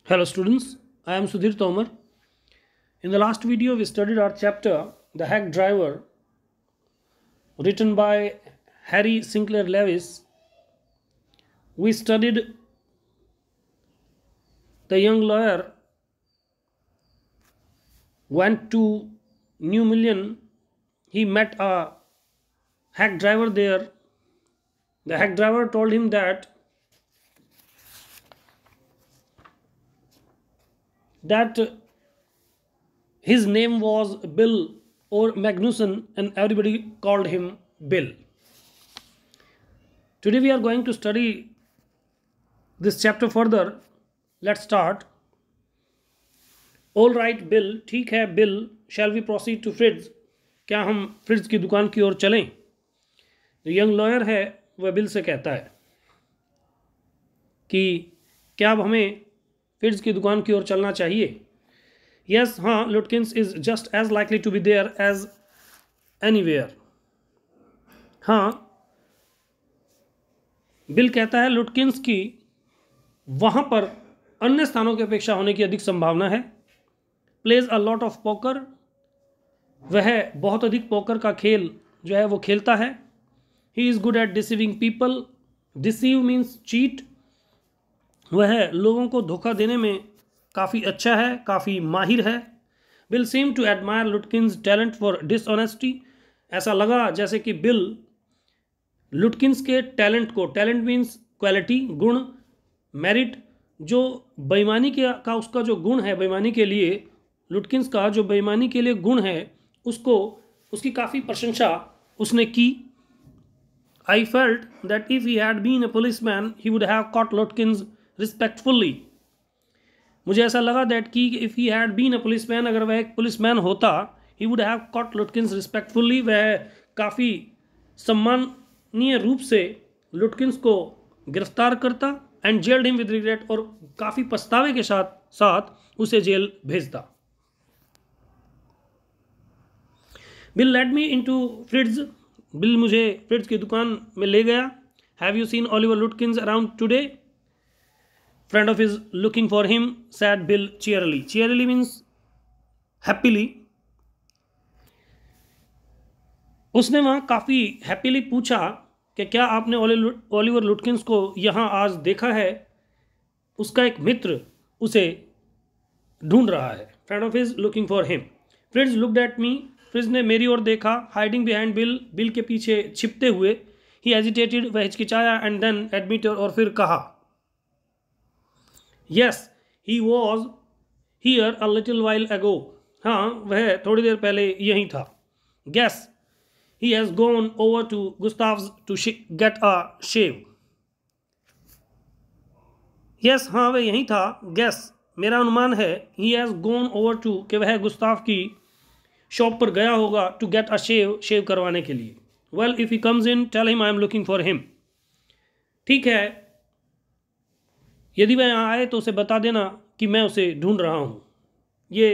Hello students, I am Sudhir Tomar. In the last video we studied our chapter The Hack Driver, written by Harry Sinclair Lewis. We studied the young lawyer went to New Million. He met a hack driver there. The hack driver told him that his name was Bill or Magnuson and everybody called him Bill. Today we are going to study this chapter further. Let's start. All right Bill, ठीक है Bill, shall we proceed to Fritz? क्या हम Fritz की दुकान की ओर चलें? जो young lawyer है वह बिल से कहता है कि क्या अब हमें फ्रिट्ज की दुकान की ओर चलना चाहिए? यस हाँ, Lutkins is just as likely to be there as anywhere. हाँ, बिल कहता है लुटकिंस की वहाँ पर अन्य स्थानों की अपेक्षा होने की अधिक संभावना है. Plays a lot of poker, वह बहुत अधिक पोकर का खेल जो है वो खेलता है. He is good at deceiving people. Deceive means cheat. वह लोगों को धोखा देने में काफ़ी अच्छा है, काफ़ी माहिर है. Bill seem to admire Lutkins talent for dishonesty. ऐसा लगा जैसे कि बिल लुटकिंस के टैलेंट को, टैलेंट मीन्स क्वालिटी, गुण, मेरिट, जो बेईमानी का उसका जो गुण है बेईमानी के लिए, लुटकिंस का जो बेईमानी के लिए गुण है उसको, उसकी काफ़ी प्रशंसा उसने की. I felt that if he had been a policeman, he would have caught Lutkins respectfully. मुझे ऐसा लगा that कि if he had been a policeman, अगर वह एक पुलिसमैन होता, he would have caught Lutkins respectfully. वह काफ़ी सम्माननीय रूप से लुटकिंस को गिरफ्तार करता and jailed him with regret, और काफ़ी पछतावे के साथ साथ उसे जेल भेजता. Bill led me into Fritz. Bill मुझे फ्रिट्ज की दुकान में ले गया. Have you seen Oliver Lutkins around today? Friend of is looking for him, said Bill cheerily. Cheerily means happily. उसने वहाँ काफ़ी हैप्पीली पूछा कि क्या आपने ऑलिवर लुटकिंस को यहाँ आज देखा है? उसका एक मित्र उसे ढूंढ रहा है. Friend of is looking for him. Fritz looked at me. Fridge ने मेरी ओर देखा. हाइडिंग बिहाइंड बिल, बिल के पीछे छिपते हुए. ही हेजिटेटेड, वह हिचकिचाया. एंड देन एडमिटेड, और फिर कहा yes he was here a little while ago. हाँ, वह थोड़ी देर पहले यहीं था. Guess he has gone over to Gustav's to get a shave. Yes हाँ, वह यहीं था. गेस मेरा अनुमान है. He has gone over to, कि वह गुस्ताव की शॉप पर गया होगा. टू गेट अ शेव करवाने के लिए. Well if he comes in tell him I am looking for him. ठीक है, यदि वह यहाँ आए तो उसे बता देना कि मैं उसे ढूंढ रहा हूँ. ये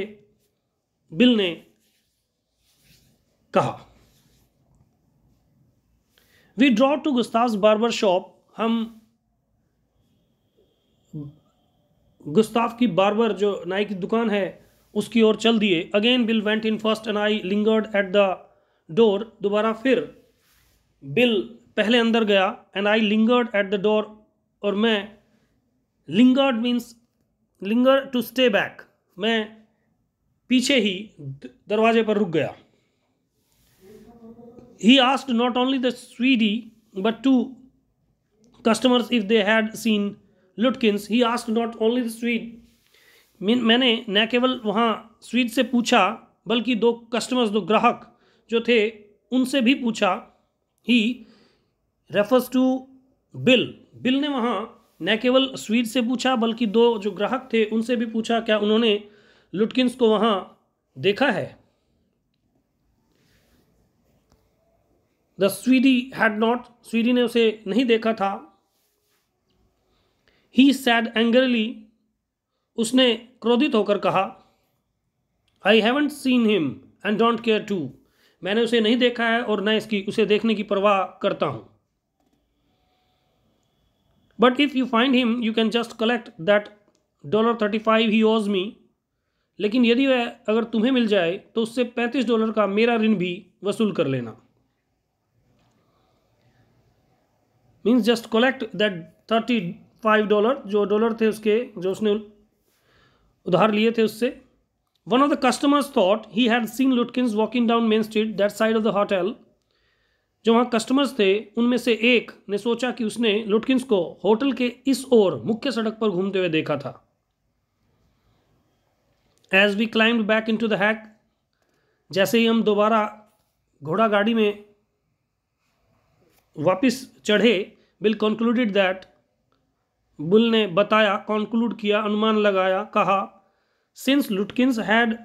बिल ने कहा. We draw to Gustav's barber shop. हम गुस्ताव की बार्बर जो नाई की दुकान है उसकी ओर चल दिए. Again Bill went in first and I lingered at the door. दोबारा फिर बिल पहले अंदर गया. And I lingered at the door, और मैं, lingered means linger to stay back, मैं पीछे ही दरवाजे पर रुक गया. He asked not only the Swede but two customers if they had seen Lutkins. He asked not only the Swede, मैंने न केवल वहाँ स्वीट से पूछा बल्कि दो कस्टमर्स, दो ग्राहक जो थे उनसे भी पूछा. He refers to Bill. Bill ने वहाँ न केवल स्वीट से पूछा बल्कि दो जो ग्राहक थे उनसे भी पूछा क्या उन्होंने लुटकिंस को वहाँ देखा है. द स्वीडी हैड नॉट, स्वीडी ने उसे नहीं देखा था. ही सैड एंग्रली, उसने क्रोधित होकर कहा. I haven't seen him and don't care to, मैंने उसे नहीं देखा है और न उसे देखने की परवाह करता हूँ. But if you find him you can just collect that $35 ही ओज मी, लेकिन यदि वह अगर तुम्हें मिल जाए तो उससे $35 का मेरा ऋण भी वसूल कर लेना। मीन्स जस्ट कलेक्ट दैट $35 जो डॉलर थे उसके, जो उसने उधार लिए थे उससे। One of the customers thought he had seen लुटकिंस walking down main street that side of the hotel. जो वहाँ कस्टमर्स थे उनमें से एक ने सोचा कि उसने लुटकिंस को होटल के इस ओर मुख्य सड़क पर घूमते हुए देखा था। As we climbed back into the hack, जैसे ही हम दोबारा घोड़ा गाड़ी में वापस चढ़े, बिल कंक्लूडेड दैट, बुल ने बताया, कंक्लूड किया, अनुमान लगाया, कहा, since लुटकिंस had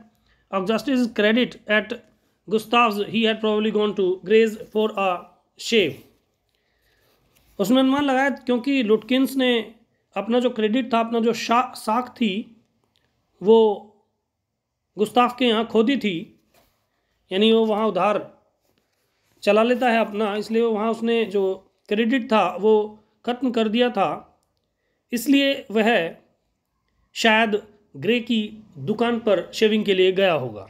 adjusted his credit at Gustav's, he had probably gone to Gray's for a shave. उसने अनुमान लगाया क्योंकि लुटकिंस ने अपना जो क्रेडिट था, अपना जो साख थी, वो गुस्ताफ के यहाँ खो दी थी, यानी वो वहाँ उधार चला लेता है अपना, इसलिए वो वहाँ उसने जो क्रेडिट था वो ख़त्म कर दिया था, इसलिए वह शायद ग्रे की दुकान पर शेविंग के लिए गया होगा।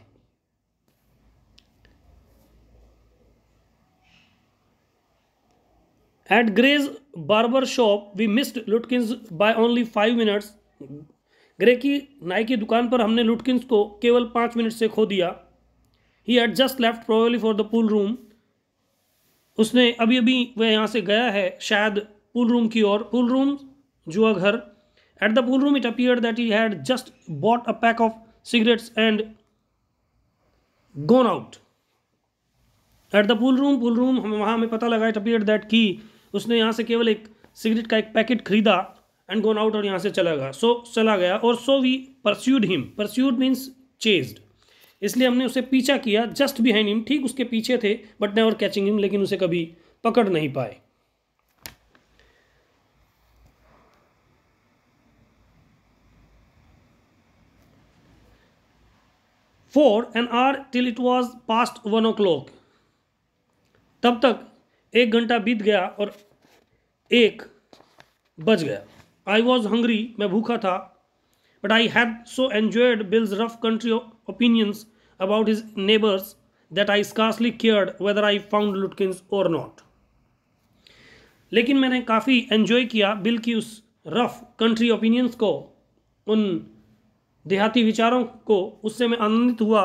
At Gray's barber shop, we missed Lutkins by only 5 minutes. Grey की नाई की दुकान पर हमने लुटकिंस को केवल 5 मिनट से खो दिया। He had just left probably for the pool room. उसने अभी अभी वह यहाँ से गया है शायद पूल रूम की ओर। पूल रूम जुआ घर। At the pool room it appeared that he had just bought a pack of cigarettes and gone out. At the pool room हम वहाँ हमें पता लगा, it appeared that कि उसने यहाँ से केवल एक सिगरेट का एक पैकेट खरीदा एंड गोन आउट, और यहाँ से चला गया। और so we pursued him, pursued means chased, इसलिए हमने उसे पीछा किया, जस्ट बिहाइंड हिम, ठीक उसके पीछे थे, बट नेवर कैचिंग हिम, लेकिन उसे कभी पकड़ नहीं पाए। For an hour till it was past 1 o'clock, तब तक 1 घंटा बीत गया और 1 बज गया। आई वॉज हंग्री, मैं भूखा था, but I had so enjoyed Bill's rough country opinions about his neighbours that I scarcely cared whether I found Lutkins or not. लेकिन मैंने काफ़ी एन्जॉय किया बिल की उस रफ कंट्री ओपिनियंस को, उन देहाती विचारों को, उससे मैं आनंदित हुआ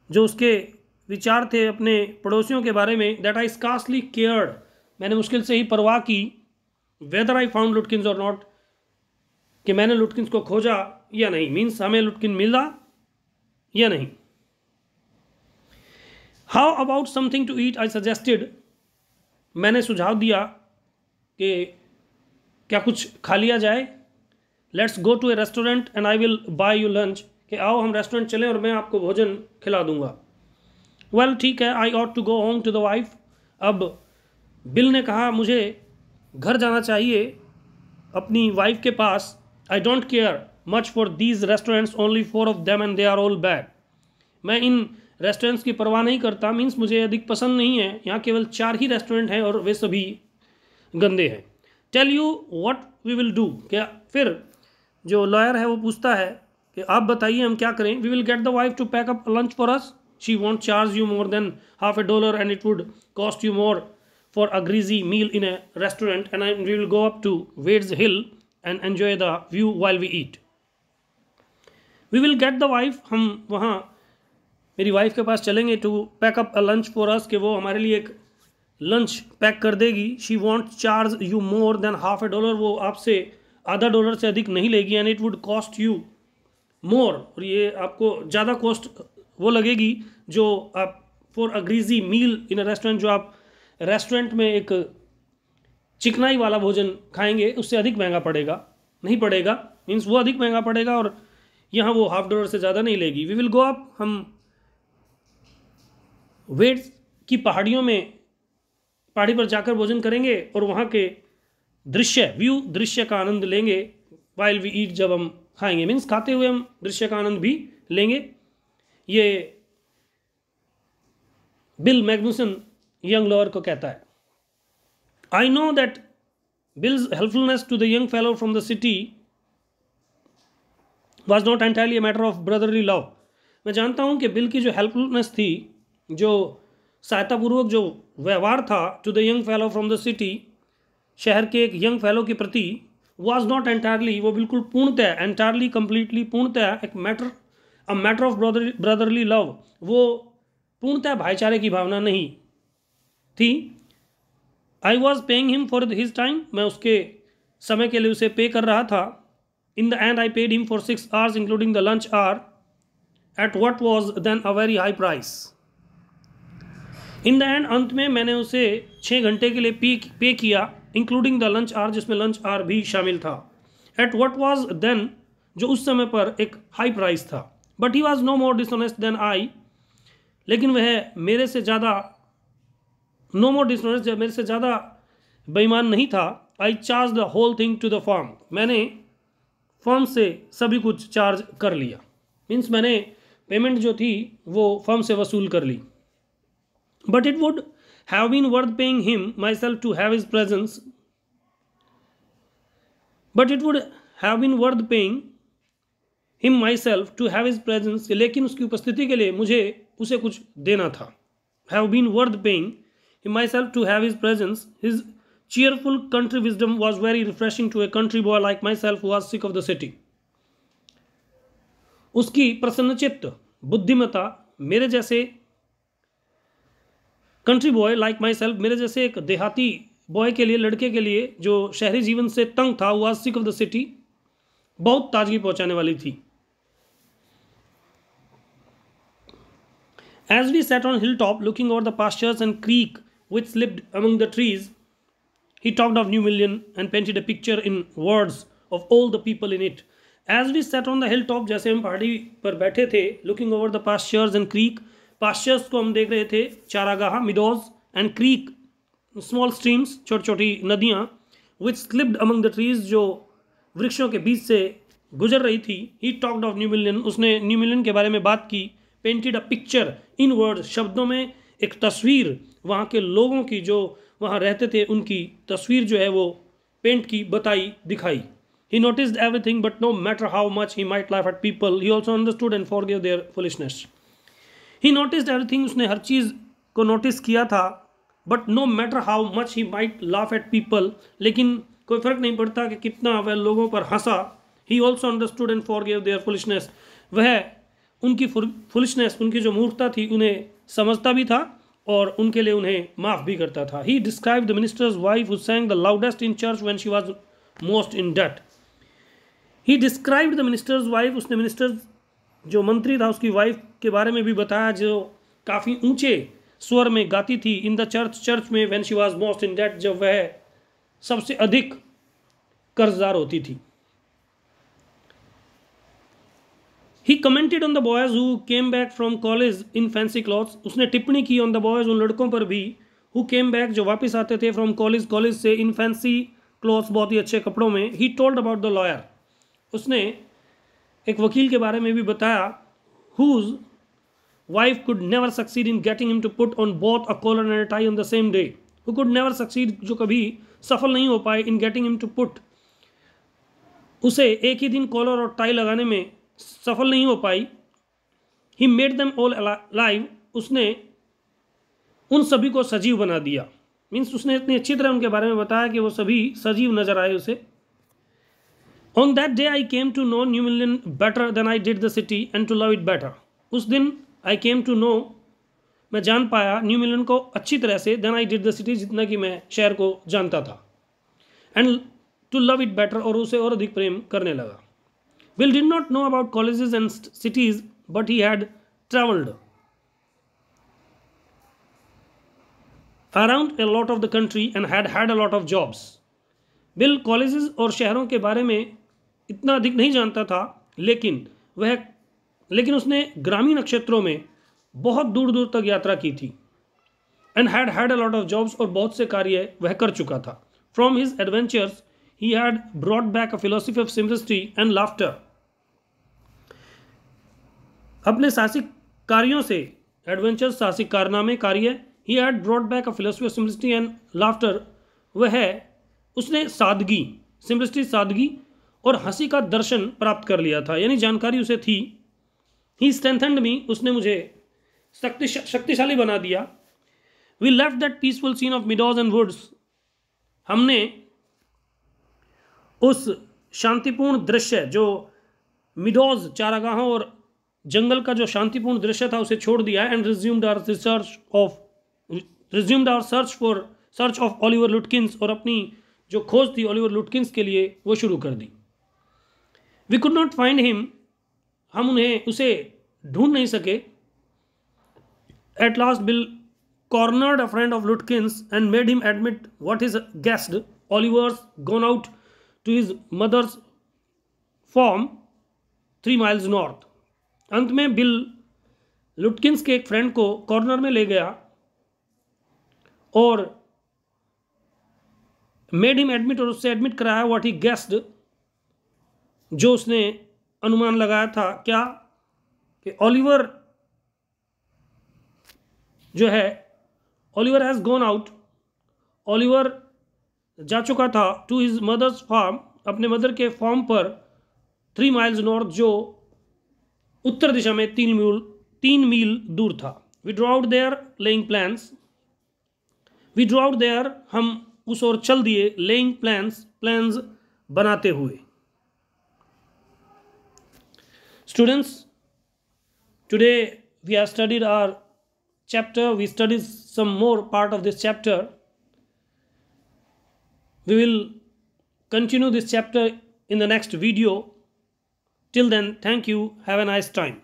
जो उसके विचार थे अपने पड़ोसियों के बारे में। दैट आई स्कार्सली केयर्ड, मैंने मुश्किल से ही परवाह की, weather I found Lutkins or not, कि मैंने लुटकिंस को खोजा या नहीं, मीन्स हमें लुटकिन मिला या नहीं। How about something to eat, I suggested, मैंने सुझाव दिया कि क्या कुछ खा लिया जाए। Let's go to a restaurant and I will buy you lunch, कि आओ हम रेस्टोरेंट चलें और मैं आपको भोजन खिला दूंगा। वेल ठीक है, I ought to go home to the wife. अब बिल ने कहा मुझे घर जाना चाहिए अपनी वाइफ के पास। I don't care much for these restaurants, only 4 of them and they are all bad. मैं इन रेस्टोरेंट्स की परवाह नहीं करता, मीन्स मुझे अधिक पसंद नहीं है, यहाँ केवल 4 ही रेस्टोरेंट हैं और वे सभी गंदे हैं। Tell you what we will do, क्या फिर जो लॉयर है वो पूछता है कि आप बताइए हम क्या करें। We will get the wife to pack up lunch for us, she won't charge you more than $50 and it would cost you more for a greasy meal in a restaurant, and we will go up to Wade's Hill and enjoy the view while we eat. We will get the wife, हम वहाँ मेरी wife के पास चलेंगे, to pack up a lunch for us, कि वो हमारे लिए एक लंच पैक कर देगी। She won't charge you more than $50, वो आपसे $0.50 से अधिक नहीं लेगी। And it would cost you more, और ये आपको ज़्यादा कॉस्ट वो लगेगी जो आप for a greasy meal in a restaurant, जो आप रेस्टोरेंट में एक चिकनाई वाला भोजन खाएंगे उससे अधिक महंगा पड़ेगा, नहीं पड़ेगा, मीन्स वो अधिक महंगा पड़ेगा और यहाँ वो $50 से ज़्यादा नहीं लेगी। वी विल गो अप, हम वेड्स की पहाड़ियों में पहाड़ी पर जाकर भोजन करेंगे और वहाँ के दृश्य का आनंद लेंगे। वाइल वी ईट, जब हम खाएंगे, मीन्स खाते हुए हम दृश्य का आनंद भी लेंगे। ये बिल मैग्नुसन यंग लॉयर को कहता है। I know that Bill's helpfulness to the young fellow from the city was not entirely a matter of brotherly love. मैं जानता हूँ कि बिल की जो हेल्पफुलनेस थी, जो सहायतापूर्वक जो व्यवहार था to the young fellow from the city, शहर के एक यंग फेलो के प्रति, वॉज नॉट एंटायरली, वो बिल्कुल पूर्णतः, एंटायरली कंप्लीटली पूर्णतः एक मैटर ऑफ ब्रदरली लव, वो पूर्णतः भाईचारे की भावना नहीं थी। I was paying him for his time, मैं उसके समय के लिए उसे पे कर रहा था। In the end I paid him for 6 hours including the lunch hour at what was then a very high price. In the end, अंत में मैंने उसे 6 घंटे के लिए पे किया, इंक्लूडिंग द लंच आवर, जिसमें लंच आवर भी शामिल था। एट वट वॉज देन, जो उस समय पर एक हाई प्राइस था। But he was no more dishonest than I, लेकिन वह मेरे से ज़्यादा, नो मोर डिसऑनेस्ट, मेरे से ज़्यादा बेईमान नहीं था। I charge the whole thing to the firm, मैंने फर्म से सभी कुछ चार्ज कर लिया। मीन्स मैंने पेमेंट जो थी वो फर्म से वसूल कर ली। But it would have been worth paying him myself to have his presence, but it would have been worth paying him myself to have his presence, लेकिन उसकी उपस्थिति के लिए मुझे उसे कुछ देना था। Have been worth paying him myself to have his presence, his cheerful country wisdom was very refreshing to a country boy like myself who was sick of the city. उसकी प्रसन्नचित्त बुद्धिमता मेरे जैसे country boy like my self, मेरे जैसे एक देहाती boy के लिए, लड़के के लिए जो शहरी जीवन से तंग था, was sick of the city, बहुत ताजगी पहुंचाने वाली थी। As we sat on hilltop looking over the pastures and creek which slipped among the trees, he talked of New Million and painted a picture in words of all the people in it. As we sat on the hilltop, जैसे हम पहाड़ी पर बैठे थे, looking over the pastures and creek, pastures को हम देख रहे थे, चारागाह, meadows and creek, small streams, छोटी छोटी नदियाँ, which slipped among the trees, जो वृक्षों के बीच से गुजर रही थी। He talked of New Million, उसने न्यू मिलियन के बारे में बात की। Painted a picture in words, शब्दों में एक तस्वीर, वहाँ के लोगों की जो वहाँ रहते थे उनकी तस्वीर जो है वो पेंट की, बताई, दिखाई। He noticed everything, but no matter how much he might laugh at people, he also understood and forgave their foolishness. He noticed everything, उसने हर चीज़ को नोटिस किया था। But no matter how much he might laugh at people, लेकिन कोई फ़र्क नहीं पड़ता कि कितना वह लोगों पर हंसा। He also understood and forgave their foolishness, वह उनकी फुलिशनेस, उनकी जो मूर्खता थी, उन्हें समझता भी था और उनके लिए उन्हें माफ़ भी करता था। He described the minister's wife who sang the loudest in church when she was most in debt. He described the minister's wife, उसने मिनिस्टर जो मंत्री था उसकी वाइफ के बारे में भी बताया, जो काफ़ी ऊंचे स्वर में गाती थी इन द चर्च में, when she was most in debt, जब वह सबसे अधिक कर्जदार होती थी। He commented on the boys who came back from college in fancy clothes. उसने टिप्पणी की on the boys, उन लड़कों पर भी, who came back, जो वापस आते थे from कॉलेज से, in fancy clothes, बहुत ही अच्छे कपड़ों में। He told about the lawyer, उसने एक वकील के बारे में भी बताया, whose wife could never succeed in getting him to put on both a collar and a tie on the same day. Who could never succeed, जो कभी सफल नहीं हो पाए in getting him to put, उसे एक ही दिन कॉलर और टाई लगाने में सफल नहीं हो पाई। He made them all alive, उसने उन सभी को सजीव बना दिया। मीन्स उसने इतनी अच्छी तरह उनके बारे में बताया कि वो सभी सजीव नजर आए उसे। On that day I came to know New Million better than I did the city and to love it better. उस दिन I came to know, मैं जान पाया न्यू मिलियन को अच्छी तरह से, than I did the city, जितना कि मैं शहर को जानता था, and to love it better, और उसे और अधिक प्रेम करने लगा। Bill did not know about colleges and cities, but he had traveled around a lot of the country and had had a lot of jobs. Bill colleges और शहरों के बारे में इतना अधिक नहीं जानता था, लेकिन उसने ग्रामीण क्षेत्रों में बहुत दूर दूर तक यात्रा की थी। And had had a lot of jobs, और बहुत से कार्य वह कर चुका था। From his adventures he had brought back a philosophy of simplicity and laughter. अपने साहसिक कार्यों से, एडवेंचर्स साहसिक कारनामे कार्य, he had brought back a philosophy of simplicity and laughter, वह उसने सादगी, simplicity सादगी और हंसी का दर्शन प्राप्त कर लिया था, यानी जानकारी उसे थी। ही स्ट्रेंथेंड मी, उसने मुझे शक्तिशाली बना दिया। We left that peaceful scene of meadows and woods, हमने उस शांतिपूर्ण दृश्य जो मिडोज चारागाहों और जंगल का जो शांतिपूर्ण दृश्य था उसे छोड़ दिया। And resumed our search of Oliver Lutkins, और अपनी जो खोज थी ओलिवर लुटकिंस के लिए वो शुरू कर दी। We could not find him, हम उसे ढूंढ नहीं सके। At last Bill cornered a friend of Lutkins and made him admit what his guessed. Oliver's gone out to his mother's farm 3 miles north. अंत में बिल लुटकिंस के एक friend को कॉर्नर में ले गया और मेड हिम एडमिट, और उससे एडमिट कराया व्हाट ही गेस्ड, जो उसने अनुमान लगाया था। क्या कि ओलिवर जो है, Oliver has gone out, Oliver जा चुका था टू हिज मदर्स फार्म, अपने मदर के फार्म पर 3 माइल्स नॉर्थ, जो उत्तर दिशा में 3 मील दूर था। We draw out there laying plans, we draw out there, हम उस ओर चल दिए, लेइंग प्लान्स बनाते हुए। Students, today we have studied our chapter, we studied some more part of this chapter. We will continue this chapter in the next video. Till then, thank you, have a nice time.